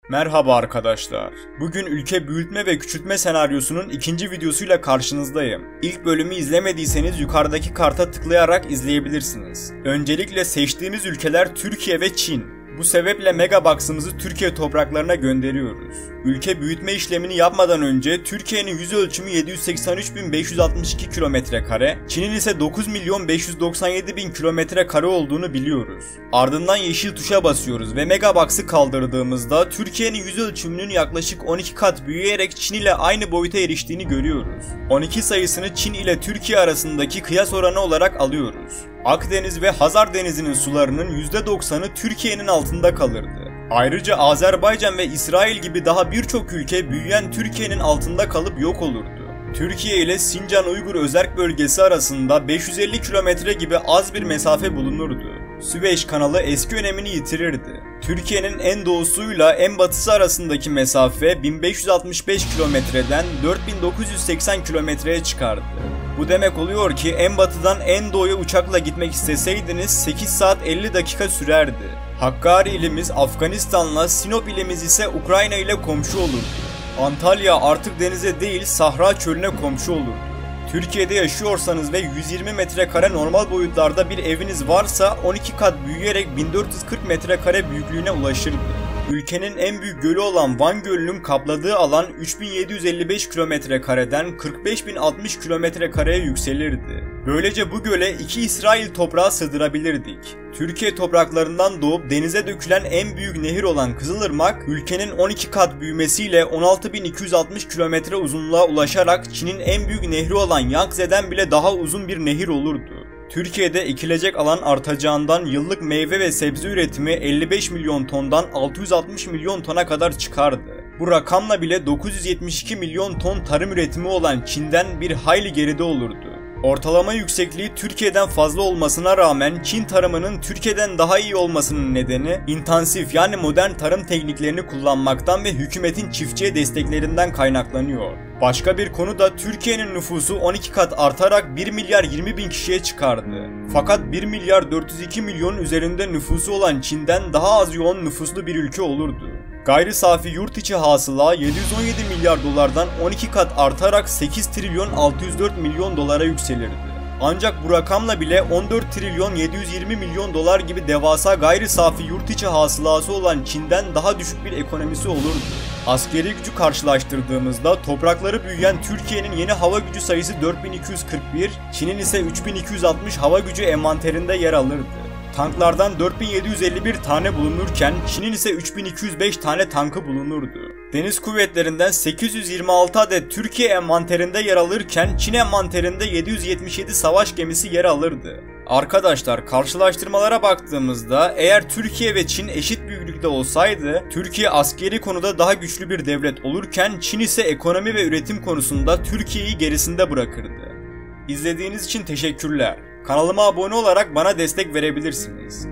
Merhaba arkadaşlar. Bugün ülke büyütme ve küçültme senaryosunun ikinci videosuyla karşınızdayım. İlk bölümü izlemediyseniz yukarıdaki karta tıklayarak izleyebilirsiniz. Öncelikle seçtiğimiz ülkeler Türkiye ve Çin. Bu sebeple Megabox'ımızı Türkiye topraklarına gönderiyoruz. Ülke büyütme işlemini yapmadan önce Türkiye'nin yüz ölçümü 783.562 km², Çin'in ise 9.597.000 km² olduğunu biliyoruz. Ardından yeşil tuşa basıyoruz ve Megabox'ı kaldırdığımızda Türkiye'nin yüz ölçümünün yaklaşık 12 kat büyüyerek Çin ile aynı boyuta eriştiğini görüyoruz. 12 sayısını Çin ile Türkiye arasındaki kıyas oranı olarak alıyoruz. Akdeniz ve Hazar Denizi'nin sularının %90'ı Türkiye'nin altında kalırdı. Ayrıca Azerbaycan ve İsrail gibi daha birçok ülke büyüyen Türkiye'nin altında kalıp yok olurdu. Türkiye ile Sincan Uygur Özerk Bölgesi arasında 550 kilometre gibi az bir mesafe bulunurdu. Süveyş kanalı eski önemini yitirirdi. Türkiye'nin en doğusuyla en batısı arasındaki mesafe 1565 kilometreden 4980 kilometreye çıkardı. Bu demek oluyor ki en batıdan en doğuya uçakla gitmek isteseydiniz 8 saat 50 dakika sürerdi. Hakkari ilimiz Afganistan'la, Sinop ilimiz ise Ukrayna ile komşu olurdu. Antalya artık denize değil Sahra çölüne komşu olurdu. Türkiye'de yaşıyorsanız ve 120 metrekare normal boyutlarda bir eviniz varsa 12 kat büyüyerek 1440 metrekare büyüklüğüne ulaşırdı. Ülkenin en büyük gölü olan Van Gölü'nün kapladığı alan 3755 kilometrekareden 45.060 kilometrekareye yükselirdi. Böylece bu göle 2 İsrail toprağı sığdırabilirdik. Türkiye topraklarından doğup denize dökülen en büyük nehir olan Kızılırmak, ülkenin 12 kat büyümesiyle 16.260 kilometre uzunluğa ulaşarak Çin'in en büyük nehri olan Yangtze'den bile daha uzun bir nehir olurdu. Türkiye'de ekilecek alan artacağından yıllık meyve ve sebze üretimi 55 milyon tondan 660 milyon tona kadar çıkardı. Bu rakamla bile 972 milyon ton tarım üretimi olan Çin'den bir hayli geride olurdu. Ortalama yüksekliği Türkiye'den fazla olmasına rağmen Çin tarımının Türkiye'den daha iyi olmasının nedeni intensif yani modern tarım tekniklerini kullanmaktan ve hükümetin çiftçiye desteklerinden kaynaklanıyor. Başka bir konu da Türkiye'nin nüfusu 12 kat artarak 1 milyar 20 bin kişiye çıkardı. Fakat 1 milyar 402 milyonun üzerinde nüfusu olan Çin'den daha az yoğun nüfuslu bir ülke olurdu. Gayri safi yurt içi hasıla 717 milyar dolardan 12 kat artarak 8 trilyon 604 milyon dolara yükselirdi. Ancak bu rakamla bile 14 trilyon 720 milyon dolar gibi devasa gayri safi yurt içi hasılası olan Çin'den daha düşük bir ekonomisi olurdu. Askeri gücü karşılaştırdığımızda toprakları büyüyen Türkiye'nin yeni hava gücü sayısı 4241, Çin'in ise 3260 hava gücü envanterinde yer alırdı. Tanklardan 4751 tane bulunurken Çin'in ise 3205 tane tankı bulunurdu. Deniz kuvvetlerinden 826 adet Türkiye envanterinde yer alırken Çin envanterinde 777 savaş gemisi yer alırdı. Arkadaşlar karşılaştırmalara baktığımızda eğer Türkiye ve Çin eşit büyüklükte olsaydı Türkiye askeri konuda daha güçlü bir devlet olurken Çin ise ekonomi ve üretim konusunda Türkiye'yi gerisinde bırakırdı. İzlediğiniz için teşekkürler. Kanalıma abone olarak bana destek verebilirsiniz.